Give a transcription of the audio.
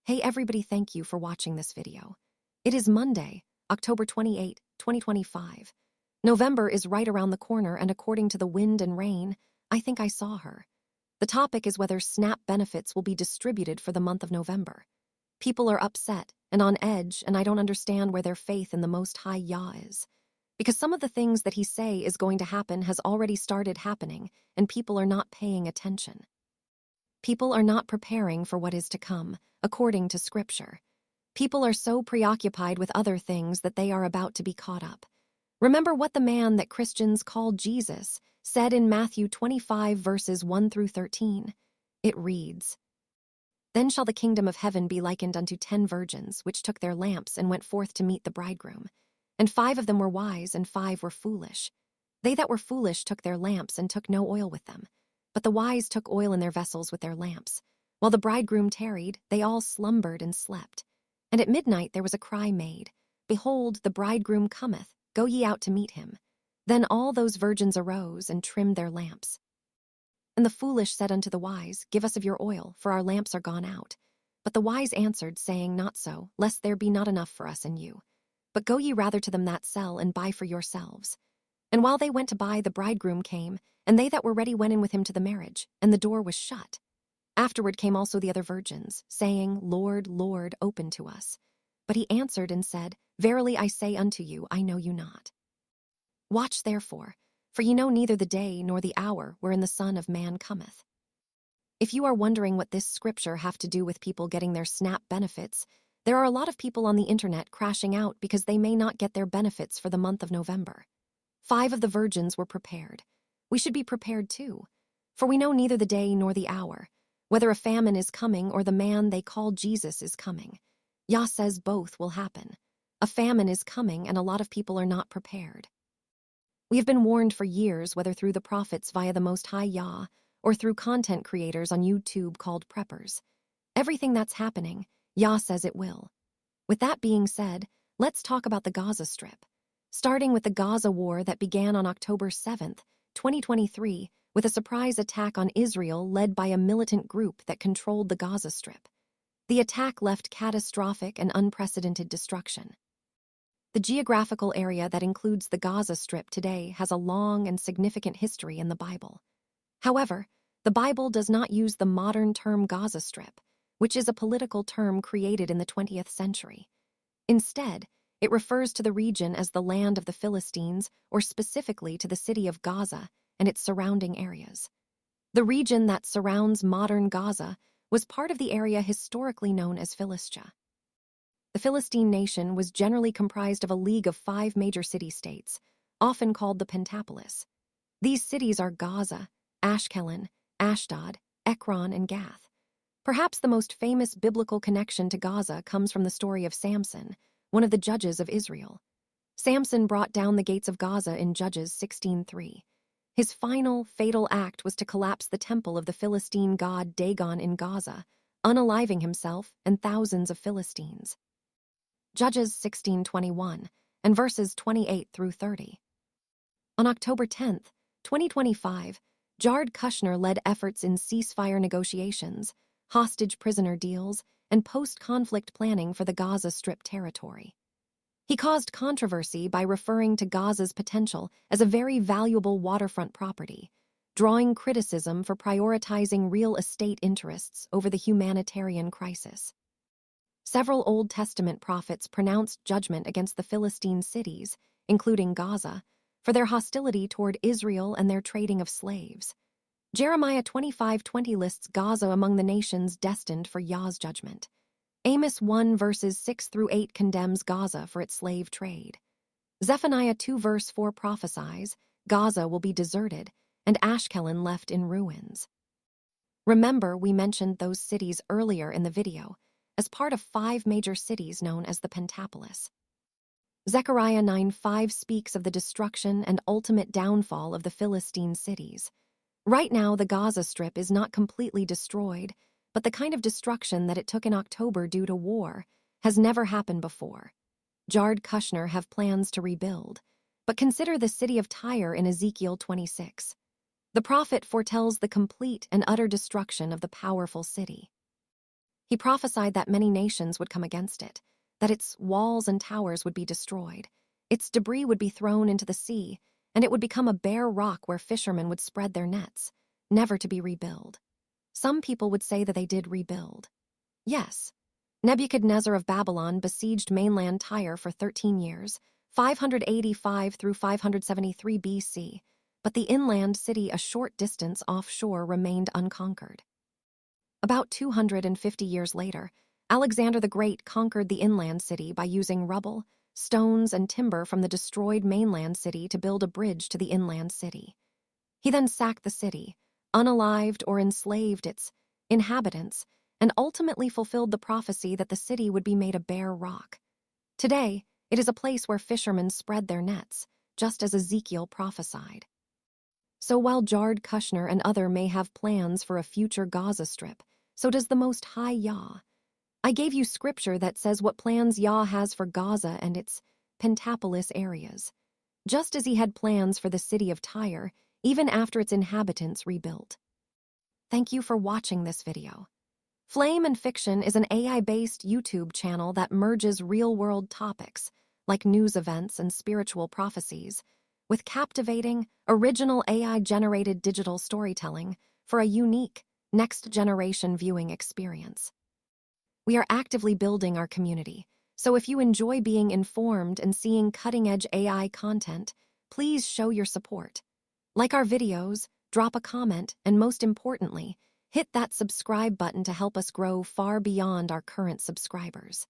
Hey everybody, thank you for watching this video. It is Monday, October 28, 2025. November is right around the corner, and according to the wind and rain, I think I saw her. The topic is whether SNAP benefits will be distributed for the month of November. People are upset and on edge, and I don't understand where their faith in the Most High Yah is. Because some of the things that he say is going to happen has already started happening, and people are not paying attention. People are not preparing for what is to come, according to Scripture. People are so preoccupied with other things that they are about to be caught up. Remember what the man that Christians called Jesus said in Matthew 25 verses 1 through 13. It reads, "Then shall the kingdom of heaven be likened unto 10 virgins, which took their lamps and went forth to meet the bridegroom. And 5 of them were wise, and 5 were foolish. They that were foolish took their lamps, and took no oil with them. But the wise took oil in their vessels with their lamps. While the bridegroom tarried, they all slumbered and slept. And at midnight there was a cry made, Behold, the bridegroom cometh, go ye out to meet him. Then all those virgins arose and trimmed their lamps. And the foolish said unto the wise, Give us of your oil, for our lamps are gone out. But the wise answered, saying, Not so, lest there be not enough for us and you. But go ye rather to them that sell, and buy for yourselves. And while they went to buy, the bridegroom came, and they that were ready went in with him to the marriage, and the door was shut. Afterward came also the other virgins, saying, Lord, Lord, open to us. But he answered and said, Verily I say unto you, I know you not. Watch therefore, for ye know neither the day nor the hour wherein the Son of Man cometh." If you are wondering what this scripture have to do with people getting their SNAP benefits, there are a lot of people on the internet crashing out because they may not get their benefits for the month of November. 5 of the virgins were prepared. We should be prepared too, for we know neither the day nor the hour, whether a famine is coming or the man they call Jesus is coming. Yah says both will happen. A famine is coming, and a lot of people are not prepared. We have been warned for years, whether through the prophets via the Most High Yah or through content creators on YouTube called preppers. Everything that's happening, Yah says it will. With that being said, let's talk about the Gaza Strip. Starting with the Gaza war that began on October 7th, 2023, with a surprise attack on Israel led by a militant group that controlled the Gaza Strip. The attack left catastrophic and unprecedented destruction. The geographical area that includes the Gaza Strip today has a long and significant history in the Bible. However, the Bible does not use the modern term Gaza Strip, which is a political term created in the 20th century. Instead, it refers to the region as the land of the Philistines, or specifically to the city of Gaza and its surrounding areas. The region that surrounds modern Gaza was part of the area historically known as Philistia. The Philistine nation was generally comprised of a league of 5 major city-states, often called the Pentapolis. These cities are Gaza, Ashkelon, Ashdod, Ekron, and Gath. Perhaps the most famous biblical connection to Gaza comes from the story of Samson, one of the judges of Israel. Samson brought down the gates of Gaza in Judges 16:3. His final, fatal act was to collapse the temple of the Philistine god Dagon in Gaza, unaliving himself and thousands of Philistines. Judges 16:21 and verses 28 through 30. On October 10th, 2025, Jared Kushner led efforts in ceasefire negotiations, hostage prisoner deals, and post-conflict planning for the Gaza Strip territory. He caused controversy by referring to Gaza's potential as a very valuable waterfront property, drawing criticism for prioritizing real estate interests over the humanitarian crisis. Several Old Testament prophets pronounced judgment against the Philistine cities, including Gaza, for their hostility toward Israel and their trading of slaves. Jeremiah 25:20 lists Gaza among the nations destined for Yah's judgment. Amos 1 verses 6 through 8 condemns Gaza for its slave trade. Zephaniah 2 verse 4 prophesies Gaza will be deserted and Ashkelon left in ruins. Remember, we mentioned those cities earlier in the video as part of 5 major cities known as the Pentapolis. Zechariah 9:5 speaks of the destruction and ultimate downfall of the Philistine cities. Right now, the Gaza Strip is not completely destroyed, but the kind of destruction that it took in October due to war has never happened before. Jared Kushner have plans to rebuild, but consider the city of Tyre in Ezekiel 26. The prophet foretells the complete and utter destruction of the powerful city. He prophesied that many nations would come against it, that its walls and towers would be destroyed, its debris would be thrown into the sea, and it would become a bare rock where fishermen would spread their nets, never to be rebuilt. Some people would say that they did rebuild. Yes, Nebuchadnezzar of Babylon besieged mainland Tyre for 13 years, 585 through 573 BC, but the inland city a short distance offshore remained unconquered. About 250 years later, Alexander the Great conquered the inland city by using rubble, stones, and timber from the destroyed mainland city to build a bridge to the inland city. He then sacked the city, unalived or enslaved its inhabitants, and ultimately fulfilled the prophecy that the city would be made a bare rock. Today, it is a place where fishermen spread their nets, just as Ezekiel prophesied. So while Jared Kushner and other may have plans for a future Gaza Strip, so does the Most High Yah. I gave you scripture that says what plans Yah has for Gaza and its Pentapolis areas, just as he had plans for the city of Tyre, even after its inhabitants rebuilt. Thank you for watching this video. Flame and Fiction is an AI-based YouTube channel that merges real-world topics, like news events and spiritual prophecies, with captivating, original AI-generated digital storytelling for a unique, next-generation viewing experience. We are actively building our community, so if you enjoy being informed and seeing cutting-edge AI content, please show your support. Like our videos, drop a comment, and most importantly, hit that subscribe button to help us grow far beyond our current subscribers.